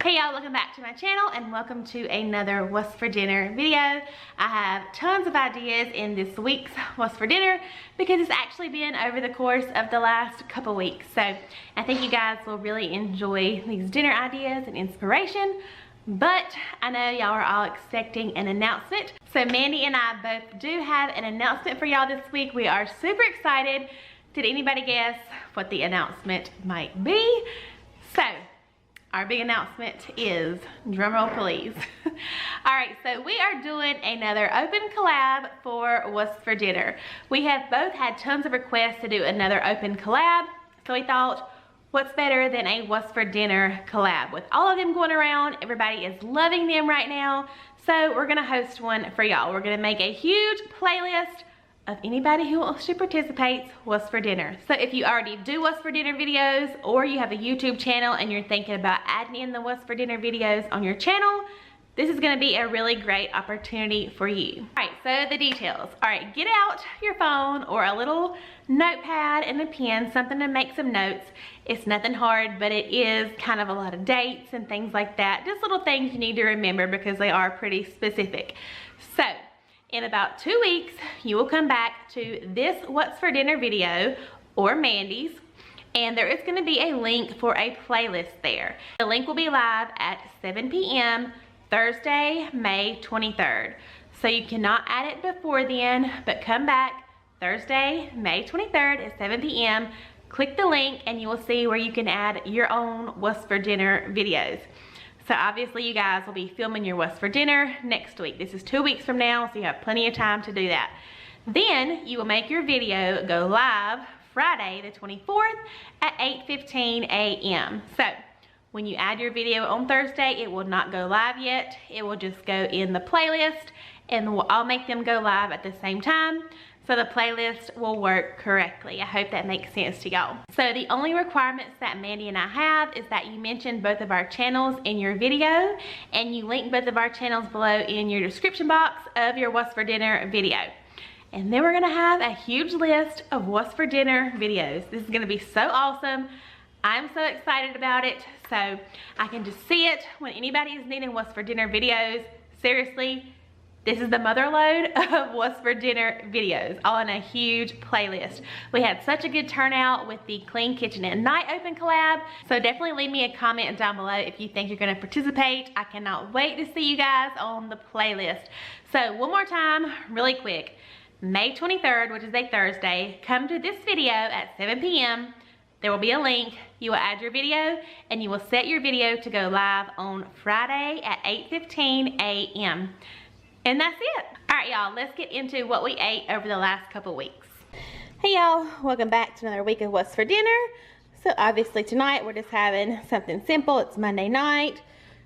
Hey y'all, welcome back to my channel and welcome to another What's for Dinner video. I have tons of ideas in this week's What's for Dinner because it's actually been over the course of the last couple weeks. So I think you guys will really enjoy these dinner ideas and inspiration. But I know y'all are all expecting an announcement. So Mandy and I both do have an announcement for y'all this week. We are super excited. Did anybody guess what the announcement might be? So our big announcement is, drumroll please. All right, so we are doing another open collab for What's for Dinner. We have both had tons of requests to do another open collab, so we thought, what's better than a What's for Dinner collab? With all of them going around, everybody is loving them right now, so we're gonna host one for y'all. We're gonna make a huge playlist of anybody who wants to participate What's for Dinner. So if you already do What's for Dinner videos, or you have a YouTube channel and you're thinking about adding in the What's for Dinner videos on your channel, this is gonna be a really great opportunity for you. All right, so the details. All right, get out your phone or a little notepad and a pen, something to make some notes. It's nothing hard, but it is kind of a lot of dates and things like that. Just little things you need to remember because they are pretty specific. So, in about 2 weeks, you will come back to this What's for Dinner video or Mandy's, and there is going to be a link for a playlist there. The link will be live at 7 p.m. Thursday, May 23rd. So you cannot add it before then, but come back Thursday, May 23rd at 7 p.m. Click the link and you will see where you can add your own What's for Dinner videos. So obviously you guys will be filming your What's for Dinner next week. This is 2 weeks from now, so you have plenty of time to do that. Then you will make your video go live Friday the 24th at 8:15 a.m. So when you add your video on Thursday, it will not go live yet. It will just go in the playlist and I'll make them go live at the same time, so the playlist will work correctly. I hope that makes sense to y'all. So the only requirements that Mandy and I have is that you mention both of our channels in your video and you link both of our channels below in your description box of your What's for Dinner video. And then we're gonna have a huge list of What's for Dinner videos. This is gonna be so awesome. I'm so excited about it. So I can just see it when anybody is needing What's for Dinner videos. Seriously, this is the mother load of What's for Dinner videos, all in a huge playlist. We had such a good turnout with the Clean Kitchen at Night Open collab, so definitely leave me a comment down below if you think you're gonna participate. I cannot wait to see you guys on the playlist. So one more time, really quick, May 23rd, which is a Thursday, come to this video at 7 p.m. There will be a link. You will add your video and you will set your video to go live on Friday at 8:15 a.m. And that's it. All right, y'all, let's get into what we ate over the last couple weeks. Hey, y'all, welcome back to another week of What's for Dinner. So obviously tonight we're just having something simple. It's Monday night.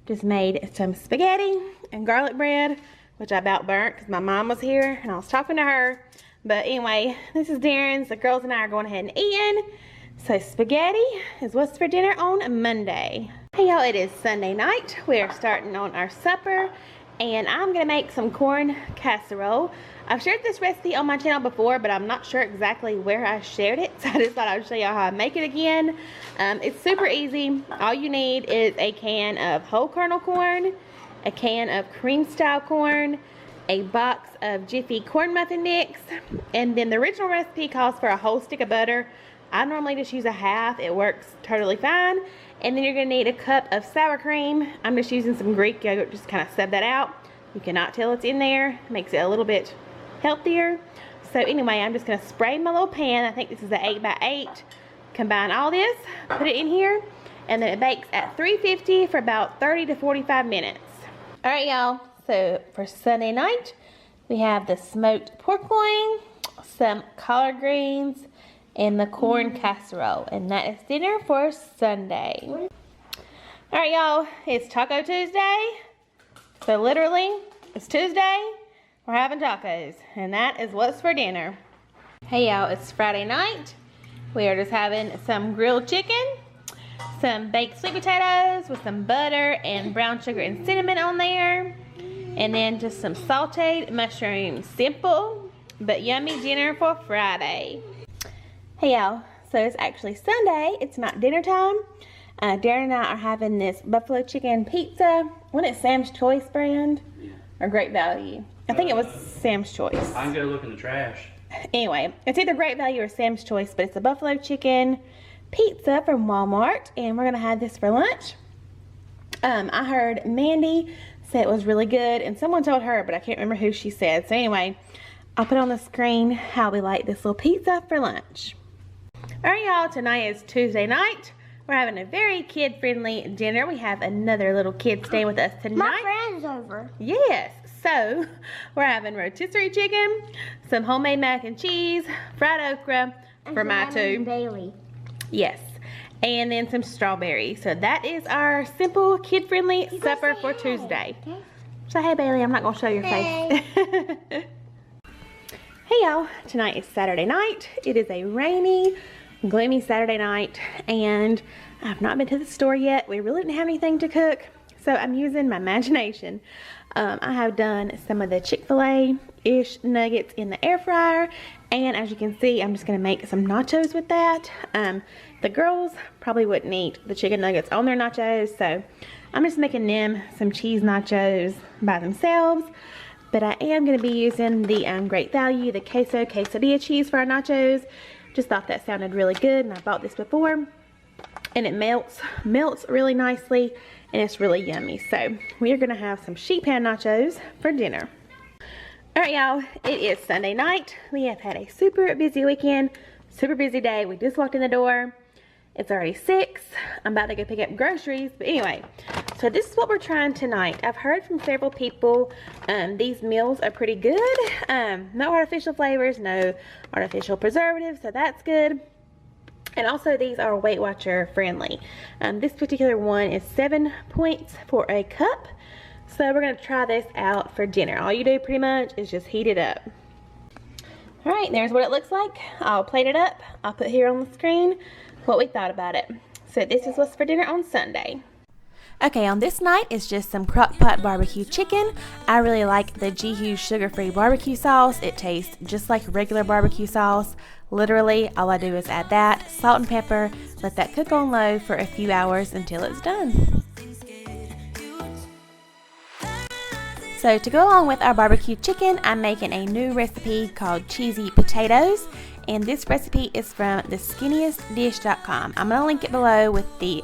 Just made some spaghetti and garlic bread, which I about burnt because my mom was here and I was talking to her. But anyway, this is Darren's. The girls and I are going ahead and eating. So spaghetti is What's for Dinner on Monday. Hey, y'all, it is Sunday night. We are starting on our supper. And I'm gonna make some corn casserole. I've shared this recipe on my channel before, but I'm not sure exactly where I shared it, so I just thought I would show y'all how I make it again. It's super easy. All you need is a can of whole kernel corn, a can of cream style corn, a box of Jiffy corn muffin mix, and then the original recipe calls for a whole stick of butter. I normally just use a half. It works totally fine. And then you're gonna need a cup of sour cream. I'm just using some Greek yogurt, just kind of sub that out. You cannot tell it's in there. It makes it a little bit healthier. So anyway, I'm just gonna spray my little pan. I think this is an 8x8. Combine all this, put it in here, and then it bakes at 350 for about 30 to 45 minutes. All right, y'all, so for Sunday night, we have the smoked pork loin, some collard greens, and the corn casserole, and that is dinner for Sunday. All right, y'all, it's Taco Tuesday, so literally, it's Tuesday, we're having tacos, and that is What's for Dinner. Hey, y'all, it's Friday night. We are just having some grilled chicken, some baked sweet potatoes with some butter and brown sugar and cinnamon on there, and then just some sauteed mushrooms. Simple, but yummy dinner for Friday. Hey y'all, so it's actually Sunday, it's not dinner time. Darren and I are having this buffalo chicken pizza. Wasn't it Sam's Choice brand? Yeah. Or Great Value? I think it was Sam's Choice. I can go look in the trash. Anyway, it's either Great Value or Sam's Choice, but it's a buffalo chicken pizza from Walmart, and we're gonna have this for lunch. I heard Mandy say it was really good, and someone told her, but I can't remember who she said. So anyway, I'll put on the screen how we like this little pizza for lunch. Alright y'all, tonight is Tuesday night. We're having a very kid-friendly dinner. We have another little kid staying with us tonight. My friend's over. Yes. So, we're having rotisserie chicken, some homemade mac and cheese, fried okra for my two. Bailey. Yes. And then some strawberries. So that is our simple kid-friendly supper for Tuesday. Okay. So hey Bailey, I'm not going to show your face. Hey y'all, tonight is Saturday night. It is a rainy, gloomy Saturday night, and I've not been to the store yet. We really didn't have anything to cook, so I'm using my imagination. I have done some of the Chick-fil-A-ish nuggets in the air fryer, and as you can see, I'm just going to make some nachos with that. The girls probably wouldn't eat the chicken nuggets on their nachos, so I'm just making them some cheese nachos by themselves. But I am going to be using the Great Value, the queso quesadilla cheese for our nachos. Just thought that sounded really good, and I bought this before. And it melts really nicely, and it's really yummy. So we are going to have some sheet pan nachos for dinner. Alright y'all, it is Sunday night. We have had a super busy weekend, super busy day. We just walked in the door. It's already 6. I'm about to go pick up groceries. But anyway, so this is what we're trying tonight. I've heard from several people these meals are pretty good. No artificial flavors, no artificial preservatives, so that's good. And also these are Weight Watcher friendly. This particular one is 7 points for a cup. So we're going to try this out for dinner. All you do pretty much is just heat it up. Alright, there's what it looks like. I'll plate it up. I'll put here on the screen what we thought about it. So this is what's for dinner on Sunday. Okay, on this night it's just some crock pot barbecue chicken. I really like the G-Hughes sugar-free barbecue sauce. It tastes just like regular barbecue sauce. Literally, all I do is add that, salt and pepper, let that cook on low for a few hours until it's done. So to go along with our barbecue chicken, I'm making a new recipe called cheesy potatoes. And this recipe is from theskinniestdish.com. I'm going to link it below with the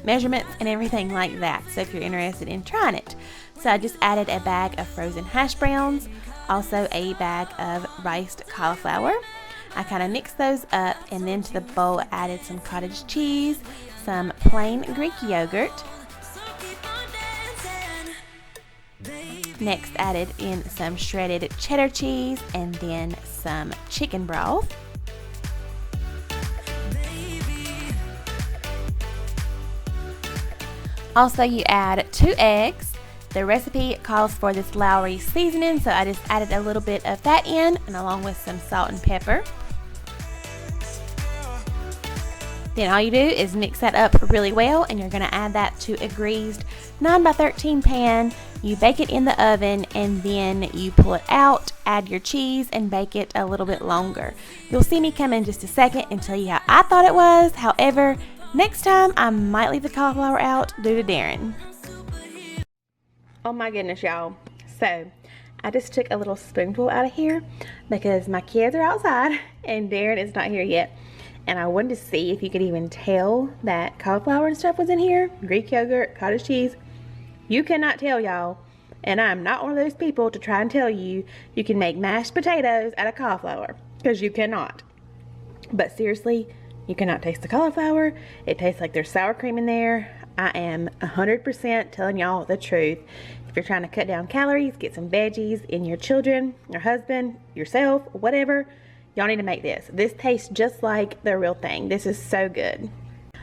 measurements and everything like that. So if you're interested in trying it. So I just added a bag of frozen hash browns. Also a bag of riced cauliflower. I kind of mixed those up, and then to the bowl added some cottage cheese, some plain Greek yogurt. Next added in some shredded cheddar cheese and then some chicken broth. Also you add 2 eggs. The recipe calls for this Lowry seasoning, so I just added a little bit of that in, and along with some salt and pepper. Then all you do is mix that up really well, and you're going to add that to a greased 9x13 pan. You bake it in the oven, and then you pull it out, add your cheese, and bake it a little bit longer. You'll see me come in just a second and tell you how I thought it was. However, next time I might leave the cauliflower out due to Darren. Oh my goodness, y'all. So I just took a little spoonful out of here because my kids are outside and Darren is not here yet. And I wanted to see if you could even tell that cauliflower and stuff was in here. Greek yogurt, cottage cheese. You cannot tell, y'all. And I'm not one of those people to try and tell you you can make mashed potatoes out of cauliflower. Because you cannot. But seriously, you cannot taste the cauliflower. It tastes like there's sour cream in there. I am 100% telling y'all the truth. If you're trying to cut down calories, get some veggies in your children, your husband, yourself, whatever, y'all need to make this. This tastes just like the real thing. This is so good.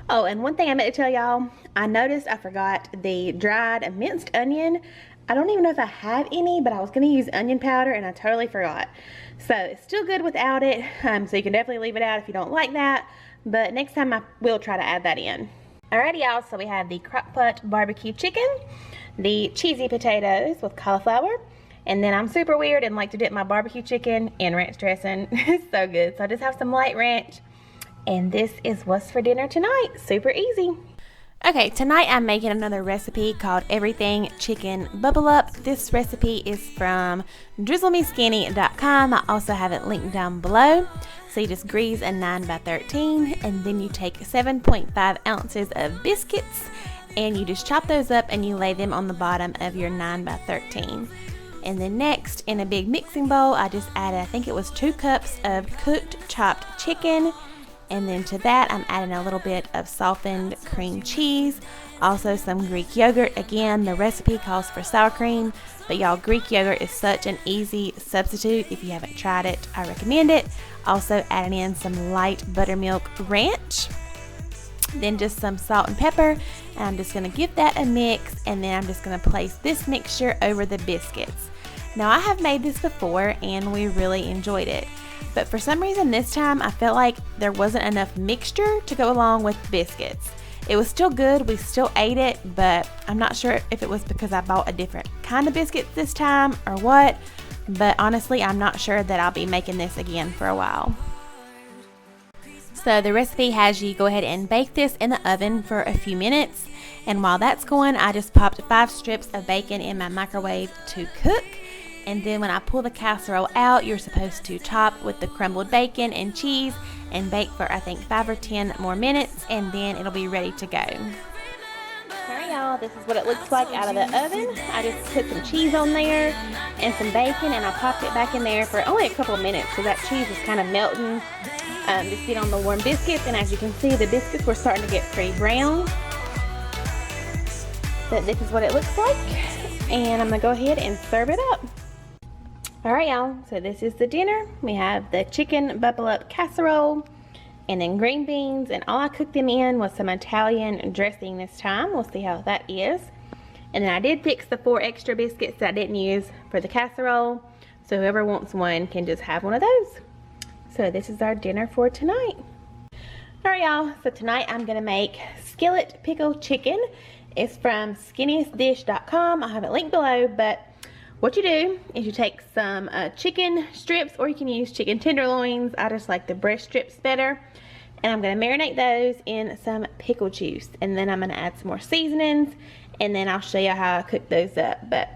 Oh, and one thing I meant to tell y'all, I noticed I forgot the dried minced onion. I don't even know if I have any, but I was going to use onion powder and I totally forgot. So it's still good without it, so you can definitely leave it out if you don't like that. But next time I will try to add that in. Alrighty y'all, so we have the crock pot barbecue chicken, the cheesy potatoes with cauliflower, and then I'm super weird and like to dip my barbecue chicken in ranch dressing. It's so good. So I just have some light ranch, and this is what's for dinner tonight. Super easy. Okay, tonight I'm making another recipe called Everything Chicken Bubble Up. This recipe called Everything Chicken Bubble Up. This recipe is from drizzlemeskinny.com. I also have it linked down below. So you just grease a 9x13 and then you take 7.5 ounces of biscuits and you just chop those up and you lay them on the bottom of your 9x13. And then next, in a big mixing bowl, I just added, I think it was 2 cups of cooked chopped chicken. And then to that, I'm adding a little bit of softened cream cheese, also some Greek yogurt. Again, the recipe calls for sour cream, but y'all, Greek yogurt is such an easy substitute. If you haven't tried it, I recommend it. Also adding in some light buttermilk ranch, then just some salt and pepper. And I'm just gonna give that a mix, and then I'm just gonna place this mixture over the biscuits. Now, I have made this before and we really enjoyed it. But for some reason this time I felt like there wasn't enough mixture to go along with biscuits. It was still good, we still ate it, but I'm not sure if it was because I bought a different kind of biscuits this time or what. But honestly, I'm not sure that I'll be making this again for a while. So the recipe has you go ahead and bake this in the oven for a few minutes. And while that's going, I just popped 5 strips of bacon in my microwave to cook. And then when I pull the casserole out, you're supposed to top with the crumbled bacon and cheese and bake for I think 5 or 10 more minutes, and then it'll be ready to go. Alright y'all, this is what it looks like out of the oven. I just put some cheese on there and some bacon, and I popped it back in there for only a couple of minutes because that cheese is kind of melting. Just get on the warm biscuits, and as you can see, the biscuits were starting to get pretty brown. But this is what it looks like, and I'm going to go ahead and serve it up. Alright y'all, so this is the dinner. We have the chicken bubble up casserole and then green beans, and all I cooked them in was some Italian dressing this time. We'll see how that is. And then I did fix the 4 extra biscuits that I didn't use for the casserole, so whoever wants one can just have one of those. So this is our dinner for tonight. Alright y'all, so tonight I'm going to make skillet pickle chicken. It's from skinniestdish.com. I'll have it linked below, but what you do is you take some chicken strips, or you can use chicken tenderloins. I just like the breast strips better. And I'm going to marinate those in some pickle juice. And then I'm going to add some more seasonings. And then I'll show you how I cook those up. But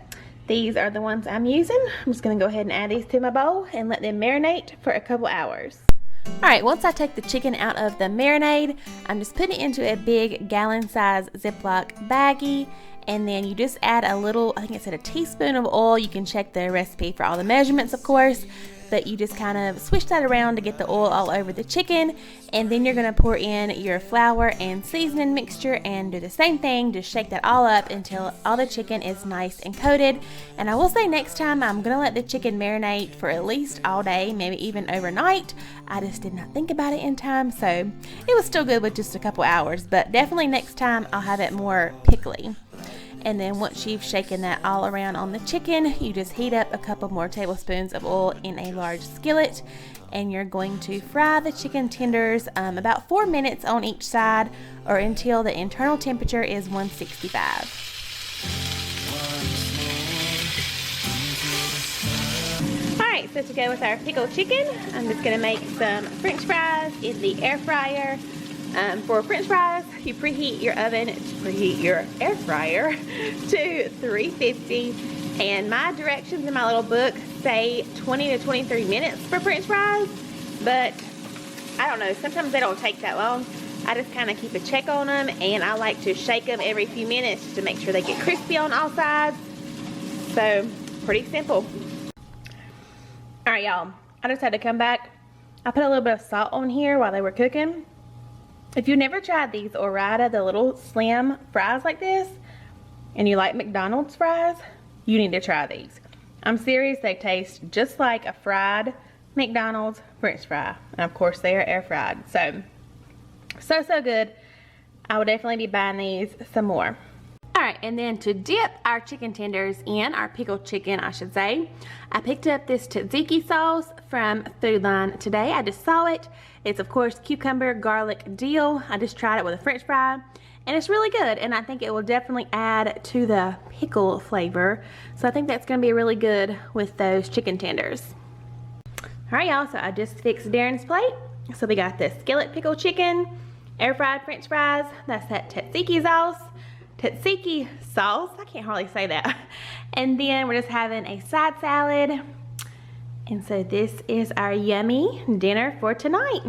these are the ones I'm using. I'm just going to go ahead and add these to my bowl and let them marinate for a couple hours. Alright, once I take the chicken out of the marinade, I'm just putting it into a big gallon-size Ziploc baggie. And then you just add a little, I think it said a teaspoon of oil. You can check the recipe for all the measurements, of course. But you just kind of swish that around to get the oil all over the chicken. And then you're going to pour in your flour and seasoning mixture and do the same thing. Just shake that all up until all the chicken is nice and coated. And I will say next time I'm going to let the chicken marinate for at least all day, maybe even overnight. I just did not think about it in time. So it was still good with just a couple hours. But definitely next time I'll have it more pickly. And then once you've shaken that all around on the chicken, you just heat up a couple more tablespoons of oil in a large skillet, and you're going to fry the chicken tenders about 4 minutes on each side, or until the internal temperature is 165. Alright, so to go with our pickled chicken, I'm just going to make some french fries in the air fryer. For french fries, you preheat your oven, preheat your air fryer to 350, and my directions in my little book say 20 to 23 minutes for french fries, but I don't know, sometimes they don't take that long. I just kind of keep a check on them, and I like to shake them every few minutes just to make sure they get crispy on all sides. So, pretty simple. Alright y'all, I just had to come back. I put a little bit of salt on here while they were cooking. If you've never tried these Ore-Ida, the little slim fries like this, and you like McDonald's fries, you need to try these. I'm serious, they taste just like a fried McDonald's french fry. And of course they are air fried. So good. I will definitely be buying these some more. Alright, and then to dip our chicken tenders in, our pickled chicken I should say, I picked up this tzatziki sauce from Food Line today. I just saw it. It's of course cucumber garlic dill. I just tried it with a french fry and it's really good, and I think it will definitely add to the pickle flavor. So I think that's going to be really good with those chicken tenders. Alright y'all, so I just fixed Darren's plate. So we got the skillet pickled chicken air fried french fries. That's that tzatziki sauce. Tzatziki sauce, I can't hardly say that. And then we're just having a side salad. And so this is our yummy dinner for tonight.